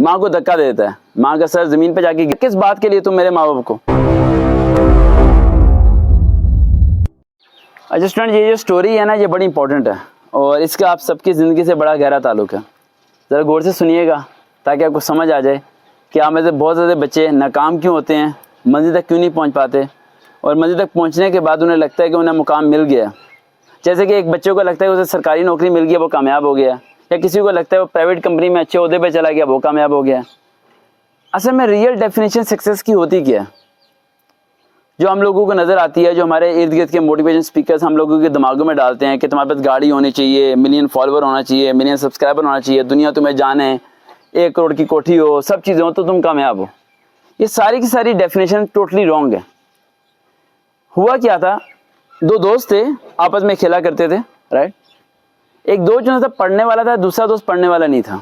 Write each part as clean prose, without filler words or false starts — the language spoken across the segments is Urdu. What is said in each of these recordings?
ماں کو دھکا دے دیتا ہے, ماں کا سر زمین پہ جا کے کس بات کے لیے تم میرے ماں باپ کو. اچھا اسٹوڈنٹ, یہ جو اسٹوری ہے نا یہ بڑی امپورٹنٹ ہے اور اس کا آپ سب کی زندگی سے بڑا گہرا تعلق ہے. ذرا غور سے سنیے گا تاکہ آپ کو سمجھ آ جائے کہ آپ میں سے بہت زیادہ بچے ناکام کیوں ہوتے ہیں, منزل تک کیوں نہیں پہنچ پاتے, اور منزل تک پہنچنے کے بعد انہیں لگتا ہے کہ انہیں مقام مل گیا. جیسے کہ ایک بچے کو لگتا ہے کہ اسے سرکاری نوکری مل گیا, وہ کامیاب ہو گیا, یا کسی کو لگتا ہے وہ پرائیویٹ کمپنی میں اچھے عہدے پہ چلا گیا, وہ کامیاب ہو گیا. اصل میں ریئل ڈیفینیشن سکسیس کی ہوتی کیا ہے؟ جو ہم لوگوں کو نظر آتی ہے, جو ہمارے ارد گرد کے موٹیویشن اسپیکرز ہم لوگوں کے دماغوں میں ڈالتے ہیں کہ تمہارے پاس گاڑی ہونی چاہیے, ملین فالوور ہونا چاہیے, ملین سبسکرائبر ہونا چاہیے, دنیا تمہیں جانے, 1 کروڑ کی کوٹھی ہو, سب چیزیں ہوں تو تم کامیاب ہو. یہ ساری کی ساری ڈیفینیشن ٹوٹلی رانگ ہے. ہوا کیا تھا, 2 دوست تھے آپس میں کھیلا کرتے تھے, رائٹ. ایک دوست جو تھا پڑھنے والا تھا, دوسرا دوست پڑھنے والا نہیں تھا.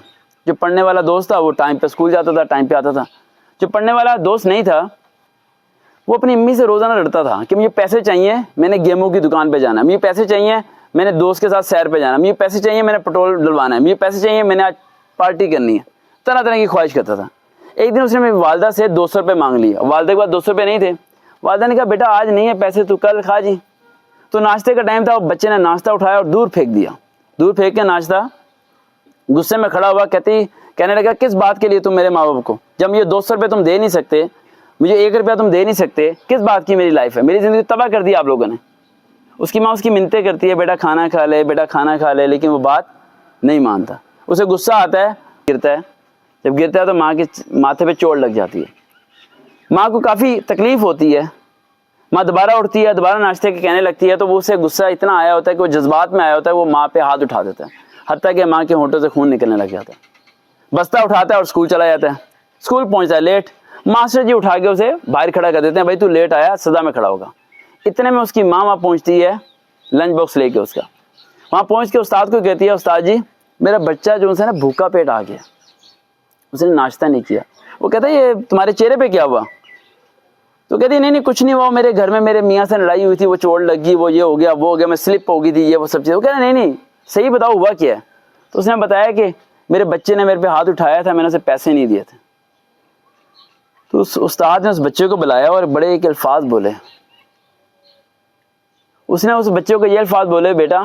جو پڑھنے والا دوست تھا وہ ٹائم پہ اسکول جاتا تھا, ٹائم پہ آتا تھا. جو پڑھنے والا دوست نہیں تھا وہ اپنی امی سے روزانہ لڑتا تھا کہ مجھے پیسے چاہیے, میں نے گیموں کی دکان پہ جانا ہے, مجھے پیسے چاہیے, میں نے دوست کے ساتھ سیر پہ جانا ہے, مجھے پیسے چاہیے, میں نے پٹرول ڈلوانا ہے, مجھے پیسے چاہیے, میں نے آج پارٹی کرنی ہے. طرح طرح کی خواہش کرتا تھا. ایک دن اس نے میری والدہ سے 200 روپے مانگ لیا. والدہ کے پاس 200 روپے نہیں تھے. والدہ نے کہا بیٹا آج نہیں ہے پیسے, تو کل کھا جی. تو ناشتے کا ٹائم تھا, اور بچے نے ناشتہ اٹھایا اور دور پھینک دیا. دور پھینک کے ناشتہ غصے میں کھڑا ہوا کہنے لگا کس بات کے لیے تم میرے ماں باپ کو, جب یہ 200 روپے تم دے نہیں سکتے, مجھے 1 روپیہ تم دے نہیں سکتے, کس بات کی میری لائف ہے, میری زندگی تباہ کر دی آپ لوگوں نے. اس کی ماں اس کی منتیں کرتی ہے بیٹا کھانا کھا لے, بیٹا کھانا کھا لے, لیکن وہ بات نہیں مانتا. اسے غصہ آتا ہے, گرتا ہے. جب گرتا ہے تو ماں کے ماتھے پہ چوٹ لگ جاتی ہے. ماں کو کافی تکلیف ہوتی ہے. ماں دوبارہ اٹھتی ہے, دوبارہ ناشتے کے کہنے لگتی ہے, تو وہ اسے غصہ اتنا آیا ہوتا ہے کہ وہ جذبات میں آیا ہوتا ہے, وہ ماں پہ ہاتھ اٹھا دیتا ہے, حتیٰ کہ ماں کے ہونٹوں سے خون نکلنے لگ جاتا ہے. بستہ اٹھاتا ہے اور اسکول چلا جاتا ہے. اسکول پہنچتا ہے لیٹ. ماسٹر جی اٹھا کے اسے باہر کھڑا کر دیتے ہیں, بھائی تو لیٹ آیا, سزا میں کھڑا ہوگا. اتنے میں اس کی ماں وہاں پہنچتی ہے لنچ باکس لے کے اس کا. وہاں پہنچ کے استاد کو کہتی ہے, استاد جی میرا بچہ جو ہے نا بھوکا پیٹ آ گیا, اس نے ناشتہ نہیں کیا. وہ کہتا ہے یہ تمہارے چہرے پہ کیا ہوا؟ تو کہتی ہے نہیں کچھ نہیں ہوا, میرے گھر میں میرے میاں سے لڑائی ہوئی تھی, وہ چوٹ لگ گئی, وہ یہ ہو گیا, وہ ہو گیا, میں سلپ ہو گئی تھی, یہ وہ سب چیزیں. وہ کہہ رہے نہیں صحیح بتاؤ ہوا کیا ہے. تو اس نے بتایا کہ میرے بچے نے میرے پہ ہاتھ اٹھایا تھا, میں نے اسے پیسے نہیں دیے تھے. تو اس استاد نے اس بچے کو بلایا اور بڑے ایک الفاظ بولے. اس نے اس بچے کو یہ الفاظ بولے, بیٹا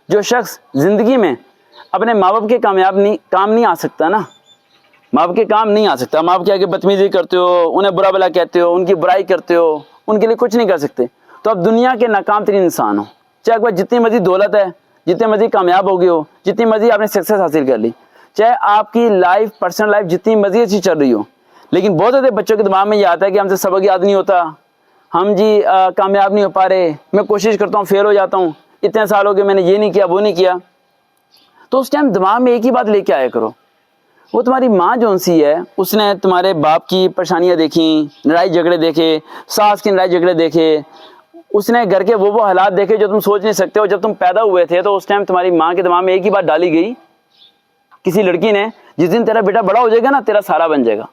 جو شخص زندگی میں اپنے ماں باپ کے کام نہیں آ سکتا نا, ماں باپ کے کام نہیں آ سکتا, ماں باپ کے آگے بدتمیزی کرتے ہو, انہیں برا بلا کہتے ہو, ان کی برائی کرتے ہو, ان کے لیے کچھ نہیں کر سکتے, تو آپ دنیا کے ناکام ترین انسان ہو. چاہے آپ کو جتنی مرضی دولت ہے, جتنے مرضی کامیاب ہو گئے ہو, جتنی مرضی آپ نے سکسیس حاصل کر لی, چاہے آپ کی لائف پرسنل لائف جتنی مرضی اچھی چل رہی ہو, لیکن بہت زیادہ بچوں کے دماغ میں یہ آتا ہے کہ ہم سے سبق یاد نہیں ہوتا, ہم جی کامیاب نہیں ہو پا رہے, میں کوشش کرتا ہوں فیل ہو جاتا ہوں, اتنے سال ہو گئے میں نے یہ نہیں کیا وہ نہیں کیا. تو اس ٹائم دماغ میں ایک ہی بات لے کے آیا کرو, وہ تمہاری ماں جو سی ہے اس نے تمہارے باپ کی پریشانیاں دیکھیں, لڑائی جھگڑے دیکھے, ساس کی لڑائی جھگڑے دیکھے, اس نے گھر کے وہ حالات دیکھے جو تم سوچ نہیں سکتے ہو. جب تم پیدا ہوئے تھے تو اس ٹائم تمہاری ماں کے دماغ میں ایک ہی بات ڈالی گئی کسی لڑکی نے, جس دن تیرا بیٹا بڑا ہو جائے گا نا تیرا سارا بن جائے گا,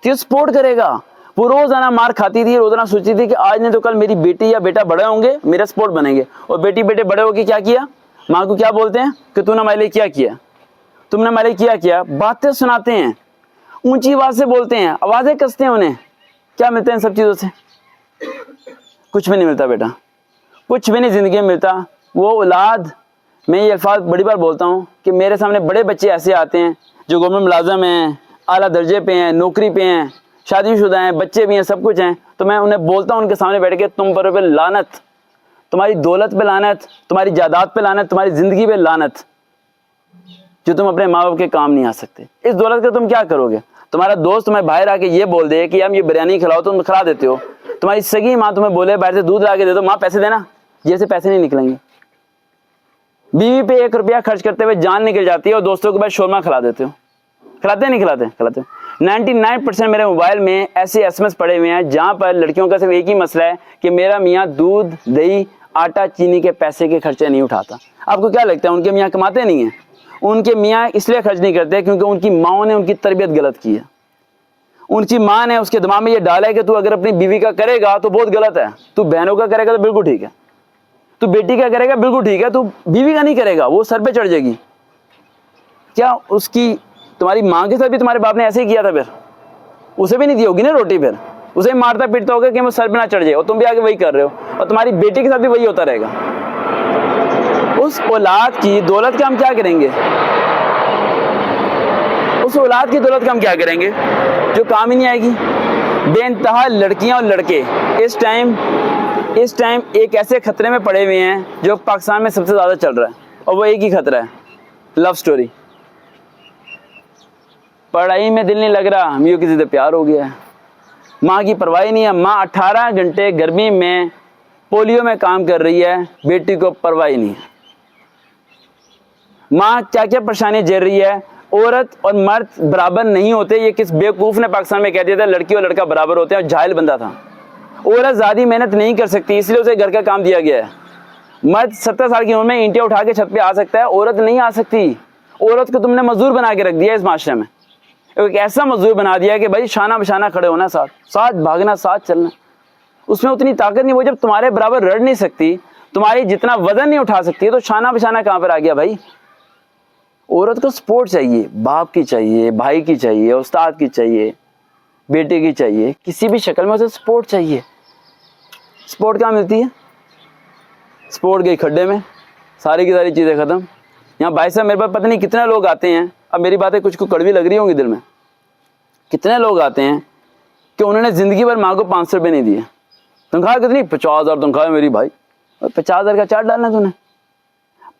تو سپورٹ کرے گا. وہ روزانہ مار کھاتی تھی, روزانہ سوچتی تھی کہ آج نہیں تو کل میری بیٹی یا بیٹا بڑے ہوں گے, میرا سپورٹ بنیں گے. اور بیٹی بیٹے بڑے ہو کے کیا کیا, ماں کو کیا بولتے ہیں کہ تو نے ہمارے لیے کیا کیا, تم نے ہمارے لیے کیا, باتیں سناتے ہیں, اونچی آواز سے بولتے ہیں, آوازیں کستے ہیں. انہیں کیا ملتا ہے ان سب چیزوں سے؟ کچھ بھی نہیں ملتا بیٹا, کچھ بھی نہیں زندگی میں ملتا. وہ اولاد, میں یہ الفاظ بڑی بار بولتا ہوں کہ میرے سامنے بڑے بچے ایسے آتے ہیں جو گورنمنٹ ملازم ہیں, اعلیٰ درجے پہ ہیں, نوکری پہ ہیں, شادی شدہ ہیں, بچے بھی ہیں, سب کچھ ہیں. تو میں انہیں بولتا ہوں ان کے سامنے بیٹھ کے, تم پر لعنت, تمہاری دولت پہ لعنت, تمہاری جائیداد پہ لعنت, تمہاری زندگی پہ لعنت, جو تم اپنے ماں باپ کے کام نہیں آ سکتے. اس دولت کا تم کیا کرو گے؟ تمہارا دوست تمہیں باہر آ کے یہ بول دے کہ یار یہ بریانی کھلاؤ, تم کھلا دیتے ہو. تمہاری سگی ماں تمہیں بولے باہر سے دودھ لا کے دے دو, ماں پیسے دینا, جیسے پیسے نہیں نکلیں گے. بیوی پہ 1 روپیہ خرچ کرتے ہوئے جان نکل جاتی ہے, اور دوستوں کے بعد شورما کھلا دیتے ہو. کھلاتے نہیں کھلاتے. 99% میرے موبائل میں ایسے SMS پڑے ہوئے ہیں جہاں پر لڑکیوں کا صرف ایک ہی مسئلہ ہے کہ میرا میاں دودھ, دہی, آٹا, چینی کے پیسے کے خرچے نہیں اٹھاتا. آپ کو کیا لگتا ہے ان کے میاں کماتے نہیں ہیں؟ ان کے میاں اس لیے خرچ نہیں کرتے کیونکہ ان کی ماؤں نے ان کی تربیت غلط کی ہے. ان کی ماں نے اس کے دماغ میں یہ ڈالا ہے کہ تو اگر اپنی بیوی کا کرے گا تو بہت غلط ہے, تو بہنوں کا کرے گا تو بالکل ٹھیک ہے, تو بیٹی کا کرے گا بالکل ٹھیک ہے, تو بیوی کا نہیں کرے گا وہ سر پہ چڑھ جائے گی. کیا اس کی تمہاری ماں کے ساتھ بھی تمہارے باپ نے ایسے ہی کیا تھا, پھر اسے بھی نہیں دی ہوگی نا روٹی, پھر اسے مارتا پیٹتا ہوگا کہ وہ سر پہ نہ چڑھ جائے, اور تم بھی آگے وہی کر رہے ہو, اور تمہاری بیٹی کے ساتھ بھی وہی ہوتا رہے گا. اس اولاد کی دولت کا ہم کیا کریں گے, اس اولاد کی دولت کا ہم کیا کریں گے جو کام ہی نہیں آئے گی. بے انتہا لڑکیاں اور لڑکے اس ٹائم ایک ایسے خطرے میں پڑے ہوئے ہیں جو پاکستان میں سب سے زیادہ چل رہا ہے, اور وہ ایک ہی خطرہ ہے, لو سٹوری. پڑھائی میں دل نہیں لگ رہا, میوں کسی سے پیار ہو گیا ہے. ماں کی پرواہ نہیں ہے, ماں 18 گھنٹے گرمی میں پولیو میں کام کر رہی ہے, بیٹی کو پرواہ نہیں ہے. ماں کیا کیا پریشانی جھیل رہی ہے. عورت اور مرد برابر نہیں ہوتے, یہ کس بیوقوف نے پاکستان میں کہہ دیا تھا لڑکی اور لڑکا برابر ہوتے ہیں, اور جاہل بندہ تھا. عورت زیادہ محنت نہیں کر سکتی, اس لیے اسے گھر کا کام دیا گیا ہے. مرد 70 سال کی عمر میں اینٹیں اٹھا کے چھت پہ آ سکتا ہے, عورت نہیں آ سکتی. عورت کو تم نے مزدور بنا کے رکھ دیا اس معاشرے میں, ایک ایسا مزدور بنا دیا کہ بھائی شانہ بشانہ کھڑے ہونا, ساتھ بھاگنا, ساتھ چلنا. اس میں اتنی طاقت نہیں, وہ جب تمہارے برابر رڑ نہیں سکتی, تمہاری جتنا وزن نہیں اٹھا سکتی, تو شانہ بشانہ کہاں پر آ گیا بھائی. عورت کو سپورٹ چاہیے, باپ کی چاہیے, بھائی کی چاہیے, استاد کی چاہیے, بیٹے کی چاہیے, کسی بھی شکل میں اسے سپورٹ چاہیے. سپورٹ کہاں ملتی ہے؟ سپورٹ گئی کھڈے میں, ساری کی ساری چیزیں ختم. یہاں بھائی صاحب میرے پاس پتہ نہیں کتنے لوگ آتے ہیں, اب میری باتیں کچھ کو کڑوی لگ رہی ہوں گی دل میں, کتنے لوگ آتے ہیں کہ انہوں نے زندگی بھر ماں کو 500 روپے نہیں دیے. تنخواہ کتنی؟ 50,000 تنخواہ ہے میری بھائی. 50,000 کا چارٹ ڈالنا تو نے,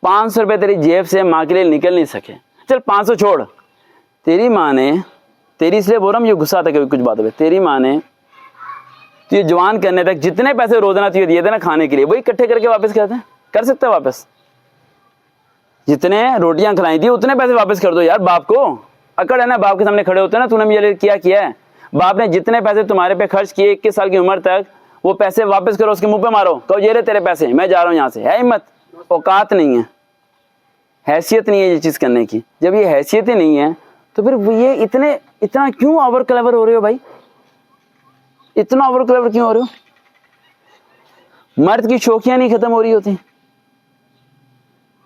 500 روپے تیری جیب سے ماں کے لیے نکل نہیں سکے. چل 500 چھوڑ, تیری ماں نے, تیری اس لیے بول رہا ہوں, یہ غصہ آتا ہے کبھی کچھ باتوں پہ, تیری ماں نے تجھے جوان کرنے تک جتنے پیسے روزانہ تجھے دیے تھے نا کھانے کے لیے, وہی اکٹھے کر کے واپس کرتے ہیں, کر سکتا ہے واپس. جتنے روٹیاں کھلائی تھی اتنے پیسے واپس کر دو یار. باپ کو اکڑ ہے نا, باپ کے سامنے کھڑے ہوتے ہیں نا, تو نے مجھے کیا ہے. باپ نے جتنے پیسے تمہارے پہ خرچ کیے 21 سال کی عمر تک, وہ پیسے واپس کرو, اس کے منہ پہ مارو, کہو یہ رہے تیرے پیسے, میں جا رہا ہوں یہاں سے. ہے ہمت؟ اوقات نہیں ہے, حیثیت نہیں ہے یہ چیز کرنے کی. جب یہ حیثیت ہی نہیں ہے تو پھر یہ اتنا کیوں اوور کلیور ہو رہے ہو بھائی, اتنا اوور کلیور کیوں ہو رہے ہو؟ مرد کی شوخیاں نہیں ختم ہو رہی ہوتی.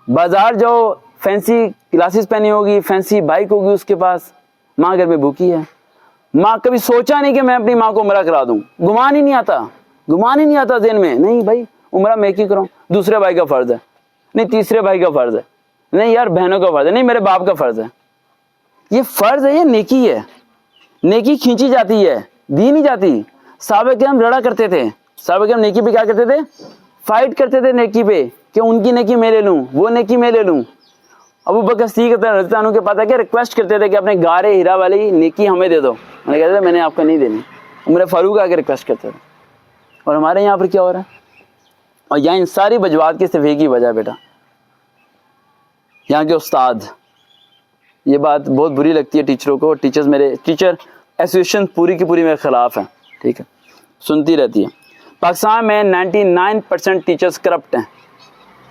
بازار جاؤ, فینسی گلاسز پہنی ہوگی, فینسی بائک ہوگی اس کے پاس, ماں گھر میں بھوکی ہے. ماں کبھی سوچا نہیں کہ میں اپنی ماں کو عمرہ کرا دوں, گمان ہی نہیں آتا ذہن میں, نہیں بھائی عمرہ میں کیوں کراؤں, دوسرے بھائی کا فرض ہے, نہیں تیسرے بھائی کا فرض ہے, نہیں یار بہنوں کا فرض ہے, نہیں میرے باپ کا فرض ہے. یہ فرض ہے, یہ نیکی ہے. نیکی کھینچی جاتی ہے, دی نہیں جاتی. صحابہ کرام لڑا کرتے تھے, صحابہ کرام نیکی پہ کیا کرتے تھے, فائٹ کرتے تھے نیکی پہ, کہ ان کی نیکی میں لے لوں, وہ نیکی میں لے لوں. ابو بکر صدیق رضی اللہ عنہ کے پاس کہ ریکویسٹ کرتے تھے کہ اپنے غار ہیرا والی نیکی ہمیں دے دو. میں نے کہتے تھے میں نے آپ کو نہیں دینی. عمر فاروق آ کے ریکویسٹ کرتے تھے. اور ہمارے یہاں پر کیا ہو رہا ہے, اور یہاں ان ساری وجوہات کی صرف ایک ہی وجہ بیٹا, یہاں کے استاد. یہ بات بہت بری لگتی ہے ٹیچروں کو, ٹیچرز میرے ٹیچر ایسوسیشن پوری کی پوری میرے خلاف ہے, ٹھیک ہے, سنتی رہتی ہے. پاکستان میں 99% ٹیچرز کرپٹ ہیں,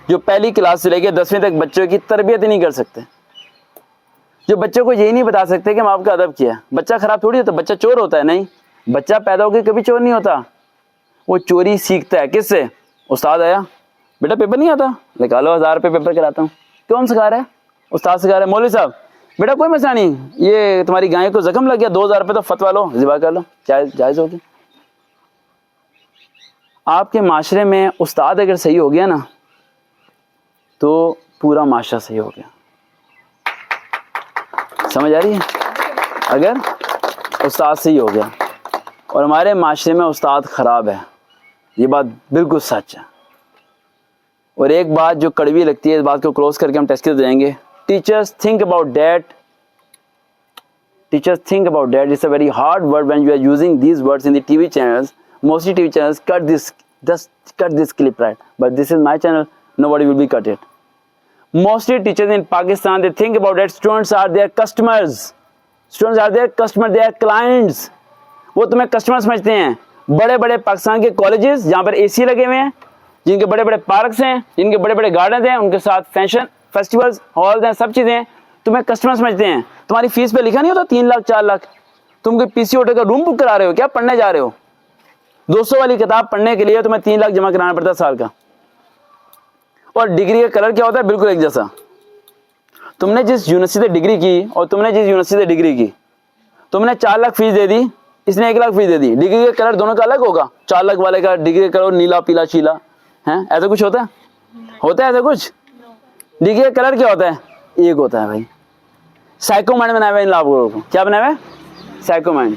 جو پہلی کلاس سے لے کے 10ویں تک بچوں کی تربیت ہی نہیں کر سکتے, جو بچوں کو یہی نہیں بتا سکتے کہ ماں باپ کا ادب کیا ہے. بچہ خراب تھوڑی ہوتا, بچہ چور ہوتا ہے, نہیں, بچہ پیدا ہو کے کبھی چور نہیں ہوتا. وہ چوری سیکھتا ہے کس سے؟ استاد آیا, بیٹا پیپر نہیں آتا, نکالو 1000 روپے پیپر کراتا ہوں. کون سکھا رہا ہے؟ استاد سکھا رہا ہے. مولوی صاحب بیٹا کوئی مسئلہ نہیں, یہ تمہاری گائے کو زخم لگ گیا, 2000 روپے تو فتوا لو, ذبح کر لو, جائز ہوگی. آپ کے معاشرے میں استاد اگر صحیح ہو گیا نا تو پورا معاشرہ صحیح ہو گیا. سمجھ آ رہی ہے؟ اگر استاد صحیح ہو گیا, اور ہمارے معاشرے میں استاد خراب ہے, یہ بات بالکل سچ ہے. اور ایک بات جو کڑوی لگتی ہے, اس بات کو کلوز کر کے ہم ٹیسٹ دیں گے. Teachers think about that. Teachers think about that. It's a very hard word when you are using these words in the TV channels. Mostly TV channels just cut this clip, right? But this is my channel. Nobody will be cut it. Mostly teachers in Pakistan, they think about that students are their customers. Students are their customers. They are clients. وہ تمہیں کسٹمر سمجھتے ہیں. بڑے بڑے پاکستان کے کالجز جہاں پر اے سی لگے ہوئے ہیں, جن کے بڑے بڑے پارکس ہیں, جن کے بڑے بڑے گارڈنز ہیں, ان کے ساتھ فیشن فیسٹیولز ہالز ہیں, سب چیزیں, تمہیں کسٹمر سمجھتے ہیں. تمہاری فیس پہ لکھا نہیں ہوتا 3 لاکھ 4 لاکھ. تم کوئی پی سی ہوٹل کا روم بک کرا رہے ہو کیا, پڑھنے جا رہے ہو؟ 200 والی کتاب پڑھنے کے لیے تمہیں 3 لاکھ جمع کرانا پڑتا ہے سال کا. اور ڈگری کا کلر کیا ہوتا ہے؟ بالکل ایک جیسا. تم نے جس یونیورسٹی سے ڈگری کی اور تم نے جس یونیورسٹی سے ڈگری کی, تم نے 4 لاکھ فیس دے دی, اس نے 1 لاکھ فیس دے دی, ڈگری کا کلر دونوں کا الگ ہوگا. 4 لاکھ والے کا ڈگری کا کلر نیلا پیلا شیلا ہے, ایسا کچھ ہوتا ہے؟ ہوتا ہے ایسا کچھ؟ ڈگری کا کلر کیا ہوتا ہے؟ ایک ہوتا ہے بھائی. سائیکو مائنڈ بنایا ہوا ہے ان لوگوں کو. کیا بنایا ہوا ہے؟ Psycho mind.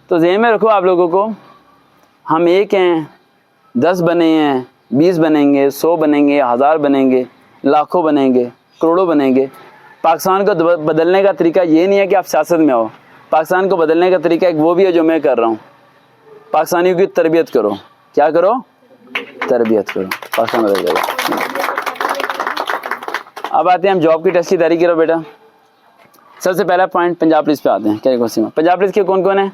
تو ذہن میں رکھو آپ لوگوں کو, ہم ایک ہیں, 10 بنے ہیں, 20 بنیں گے, 100 بنیں گے, 1000 بنیں گے, لاکھوں بنیں گے, کروڑوں بنیں گے. پاکستان کو بدلنے کا طریقہ یہ نہیں ہے کہ آپ سیاست میں آؤ. پاکستان کو بدلنے کا طریقہ ایک وہ بھی ہے جو میں کر رہا ہوں. پاکستانیوں کی تربیت کرو. کیا کرو؟ تربیت کرو. پاکستان بدل جائے گا. اب آتے ہیں ہم جاب کی ٹیسٹ کی تیاری کرو بیٹا. سب سے پہلا پوائنٹ پنجاب پولیس پہ آتے ہیں. کیا کوشچن؟ پنجاب پولیس کے کون کون ہیں؟